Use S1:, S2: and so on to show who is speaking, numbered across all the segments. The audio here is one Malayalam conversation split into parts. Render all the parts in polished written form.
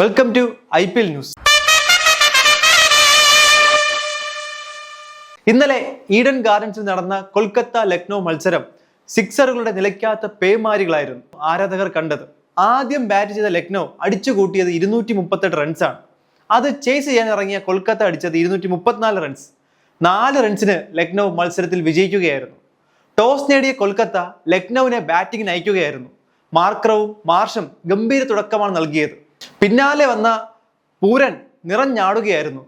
S1: Welcome to IPL news. ഇന്നലെ ഈഡൻ ഗാർഡൻസിൽ നടന്ന കൊൽക്കത്ത ലക്നോ മത്സരം സിക്സറുകളുടെ നിലയ്ക്കാത്ത പേമാരികളായിരുന്നു ആരാധകർ കണ്ടത്. ആദ്യം ബാറ്റ് ചെയ്ത ലക്നോ അടിച്ചുകൂട്ടിയത് 238 റൺസാണ്. അത് ചേസ് ചെയ്യാൻ ഇറങ്ങിയ കൊൽക്കത്ത അടിച്ചത് 234 റൺസ്. 4 റൺസിന് ലക്നോ മത്സരത്തിൽ വിജയിക്കുകയായിരുന്നു. ടോസ് നേടിയ കൊൽക്കത്ത ലക്നൌവിനെ ബാറ്റിംഗിന് അയക്കുകയായിരുന്നു. മാർക്രവും മാർഷും ഗംഭീര തുടക്കമാണ് നൽകിയത്. പിന്നാലെ വന്ന പൂരൻ നിറഞ്ഞാടുകയായിരുന്നു.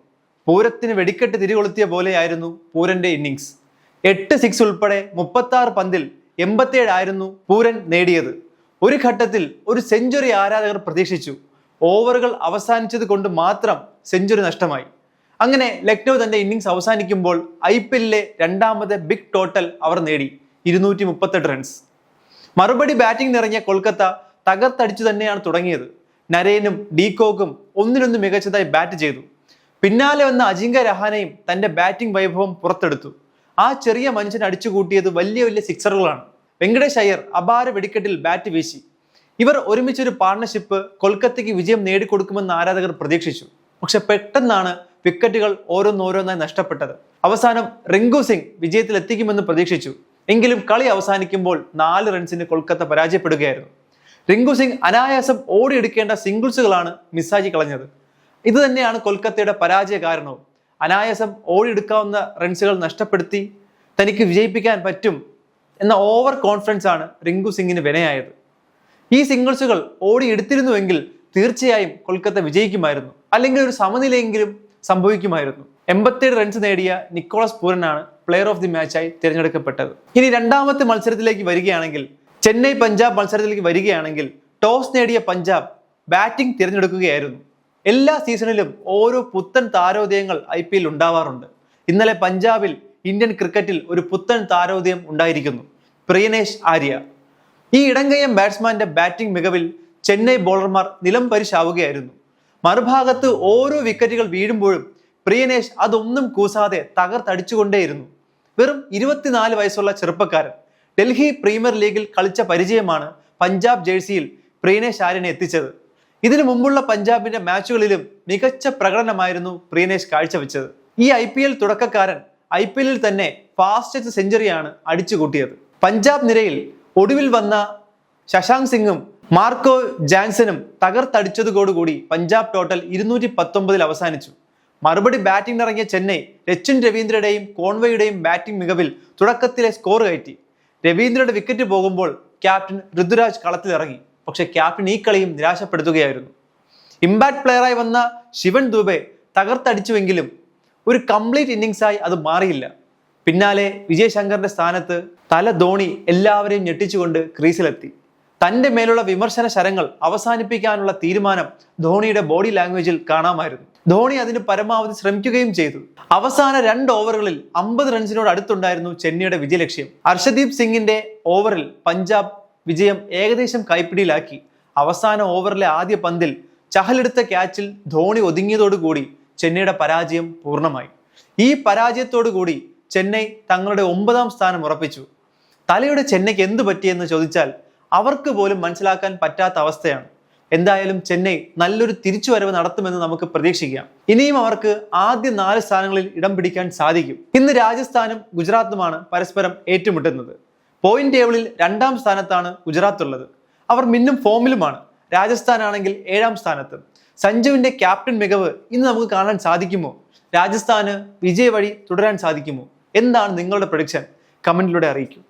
S1: പൂരത്തിന് വെടിക്കെട്ട് തിരികൊളുത്തിയ പോലെയായിരുന്നു പൂരന്റെ ഇന്നിങ്സ്. 8 സിക്സ് ഉൾപ്പെടെ 36 പന്തിൽ 87 ആയിരുന്നു പൂരൻ നേടിയത്. ഒരു ഘട്ടത്തിൽ ഒരു സെഞ്ചുറി ആരാധകർ പ്രതീക്ഷിച്ചു. ഓവറുകൾ അവസാനിച്ചത് കൊണ്ട് മാത്രം സെഞ്ചുറി നഷ്ടമായി. അങ്ങനെ ലക്നൗ തന്റെ ഇന്നിങ്സ് അവസാനിക്കുമ്പോൾ IPL-ലെ രണ്ടാമത്തെ ബിഗ് ടോട്ടൽ അവർ നേടി 238 റൺസ്. മറുപടി ബാറ്റിംഗ് നിറങ്ങിയ കൊൽക്കത്ത തകർത്തടിച്ചു തന്നെയാണ് തുടങ്ങിയത്. നരേനും ഡീകോക്കും ഒന്നിനൊന്ന് മികച്ചതായി ബാറ്റ് ചെയ്തു. പിന്നാലെ വന്ന അജിങ്ക്യ രഹാനെയും തന്റെ ബാറ്റിംഗ് വൈഭവം പുറത്തെടുത്തു. ആ ചെറിയ മനുഷ്യൻ അടിച്ചുകൂട്ടിയത് വലിയ വലിയ സിക്സറുകളാണ്. വെങ്കടേഷ് അയ്യർ അപാര വെടിക്കെട്ടിൽ ബാറ്റ് വീശി. ഇവർ ഒരുമിച്ചൊരു പാർട്ണർഷിപ്പ് കൊൽക്കത്തയ്ക്ക് വിജയം നേടിക്കൊടുക്കുമെന്ന് ആരാധകർ പ്രതീക്ഷിച്ചു. പക്ഷെ പെട്ടെന്നാണ് വിക്കറ്റുകൾ ഓരോന്നോരോന്നായി നഷ്ടപ്പെട്ടത്. അവസാനം റിങ്കു സിംഗ് വിജയത്തിൽ എത്തിക്കുമെന്ന് പ്രതീക്ഷിച്ചു. എങ്കിലും കളി അവസാനിക്കുമ്പോൾ 4 റൺസിന് കൊൽക്കത്ത പരാജയപ്പെടുകയായിരുന്നു. റിങ്കു സിംഗ് അനായാസം ഓടിയെടുക്കേണ്ട സിംഗിൾസുകളാണ് മിസ്സാക്കി കളഞ്ഞത്. ഇത് തന്നെയാണ് കൊൽക്കത്തയുടെ പരാജയ കാരണവും. അനായാസം ഓടിയെടുക്കാവുന്ന റൺസുകൾ നഷ്ടപ്പെടുത്തി തനിക്ക് വിജയിപ്പിക്കാൻ പറ്റും എന്ന ഓവർ കോൺഫിഡൻസ് ആണ് റിങ്കു സിംഗിന് വിനയായത്. ഈ സിംഗിൾസുകൾ ഓടിയെടുത്തിരുന്നുവെങ്കിൽ തീർച്ചയായും കൊൽക്കത്ത വിജയിക്കുമായിരുന്നു, അല്ലെങ്കിൽ ഒരു സമനിലയെങ്കിലും സംഭവിക്കുമായിരുന്നു. 87 റൺസ് നേടിയ നിക്കോളസ് പൂരനാണ് പ്ലെയർ ഓഫ് ദി മാച്ചായി തിരഞ്ഞെടുക്കപ്പെട്ടത്. ഇനി രണ്ടാമത്തെ മത്സരത്തിലേക്ക് വരികയാണെങ്കിൽ, ചെന്നൈ പഞ്ചാബ് മത്സരത്തിലേക്ക് വരികയാണെങ്കിൽ, ടോസ് നേടിയ പഞ്ചാബ് ബാറ്റിംഗ് തിരഞ്ഞെടുക്കുകയായിരുന്നു. എല്ലാ സീസണിലും ഓരോ പുത്തൻ താരോദയങ്ങൾ IPL ഉണ്ടാവാറുണ്ട്. ഇന്നലെ പഞ്ചാബിൽ ഇന്ത്യൻ ക്രിക്കറ്റിൽ ഒരു പുത്തൻ താരോദയം ഉണ്ടായിരിക്കുന്നു, പ്രിയനേഷ് ആര്യ. ഈ ഇടങ്കയ്യൻ ബാറ്റ്സ്മാന്റെ ബാറ്റിംഗ് മികവിൽ ചെന്നൈ ബോളർമാർ നിലം പരിശാവുകയായിരുന്നു. മറുഭാഗത്ത് ഓരോ വിക്കറ്റുകൾ വീഴുമ്പോഴും പ്രിയനേഷ് അതൊന്നും കൂസാതെ തകർത്തടിച്ചുകൊണ്ടേയിരുന്നു. വെറും 24 വയസ്സുള്ള ചെറുപ്പക്കാരൻ. ഡൽഹി പ്രീമിയർ ലീഗിൽ കളിച്ച പരിചയമാണ് പഞ്ചാബ് ജേഴ്സിയിൽ പ്രിയനേഷ് ആര്യനെ എത്തിച്ചത്. ഇതിനു മുമ്പുള്ള പഞ്ചാബിന്റെ മാച്ചുകളിലും മികച്ച പ്രകടനമായിരുന്നു പ്രിയനേഷ് കാഴ്ചവെച്ചത്. ഈ IPL തുടക്കക്കാരൻ IPL-ൽ തന്നെ ഫാസ്റ്റസ്റ്റ് സെഞ്ചുറിയാണ് അടിച്ചുകൂട്ടിയത്. പഞ്ചാബ് നിരയിൽ ഒടുവിൽ വന്ന ശശാങ്ക് സിംഗും മാർക്കോ ജാൻസനും തകർത്തടിച്ചതോടുകൂടി പഞ്ചാബ് ടോട്ടൽ 219 അവസാനിച്ചു. മറുപടി ബാറ്റിംഗ് ഇറങ്ങിയ ചെന്നൈ രച്ചിൻ രവീന്ദ്രയുടെയും കോൺവേയുടെയും ബാറ്റിംഗ് മികവിൽ തുടക്കത്തിലെ സ്കോർ കയറ്റി. രവീന്ദ്രയുടെ വിക്കറ്റ് പോകുമ്പോൾ ക്യാപ്റ്റൻ ഋതുരാജ് കളത്തിലിറങ്ങി. പക്ഷെ ക്യാപ്റ്റൻ ഈ കളിയും നിരാശപ്പെടുത്തുകയായിരുന്നു. ഇമ്പാക്ട് പ്ലെയറായി വന്ന ശിവൻ ദുബെ തകർത്തടിച്ചുവെങ്കിലും ഒരു കംപ്ലീറ്റ് ഇന്നിങ്സായി അത് മാറിയില്ല. പിന്നാലെ വിജയ് ശങ്കറിന്റെ സ്ഥാനത്ത് തല ധോണി എല്ലാവരെയും ഞെട്ടിച്ചുകൊണ്ട് ക്രീസിലെത്തി. തന്റെ മേലുള്ള വിമർശന ശരങ്ങൾ അവസാനിപ്പിക്കാനുള്ള തീരുമാനം ധോണിയുടെ ബോഡി ലാംഗ്വേജിൽ കാണാമായിരുന്നു. ധോണി അതിന് പരമാവധി ശ്രമിക്കുകയും ചെയ്തു. അവസാന 2 ഓവറുകളിൽ 50 റൺസിനോട് അടുത്തുണ്ടായിരുന്നു ചെന്നൈയുടെ വിജയലക്ഷ്യം. ഹർഷദീപ് സിംഗിന്റെ ഓവറിൽ പഞ്ചാബ് വിജയം ഏകദേശം കൈപ്പിടിയിലാക്കി. അവസാന ഓവറിലെ ആദ്യ പന്തിൽ ചഹലെടുത്ത ക്യാച്ചിൽ ധോണി ഒതുങ്ങിയതോടുകൂടി ചെന്നൈയുടെ പരാജയം പൂർണ്ണമായി. ഈ പരാജയത്തോടുകൂടി ചെന്നൈ തങ്ങളുടെ 9ാം സ്ഥാനം ഉറപ്പിച്ചു. തലയുടെ ചെന്നൈക്ക് എന്തു പറ്റിയെന്ന് ചോദിച്ചാൽ അവർക്ക് പോലും മനസ്സിലാക്കാൻ പറ്റാത്ത അവസ്ഥയാണ്. എന്തായാലും ചെന്നൈ നല്ലൊരു തിരിച്ചുവരവ് നടത്തുമെന്ന് നമുക്ക് പ്രതീക്ഷിക്കാം. ഇനിയും അവർക്ക് ആദ്യ 4 സ്ഥാനങ്ങളിൽ ഇടം പിടിക്കാൻ സാധിക്കും. ഇന്ന് രാജസ്ഥാനും ഗുജറാത്തുമാണ് പരസ്പരം ഏറ്റുമുട്ടുന്നത്. പോയിന്റ് ടേബിളിൽ 2ാം സ്ഥാനത്താണ് ഗുജറാത്ത് ഉള്ളത്. അവർ മിന്നും ഫോമിലുമാണ്. രാജസ്ഥാൻ ആണെങ്കിൽ 7ാം സ്ഥാനത്ത്. സഞ്ജുവിന്റെ ക്യാപ്റ്റൻ മികവ് ഇന്ന് നമുക്ക് കാണാൻ സാധിക്കുമോ? രാജസ്ഥാന് വിജയ വഴി തുടരാൻ സാധിക്കുമോ? എന്താണ് നിങ്ങളുടെ പ്രഡിക്ഷൻ? കമന്റിലൂടെ അറിയിക്കൂ.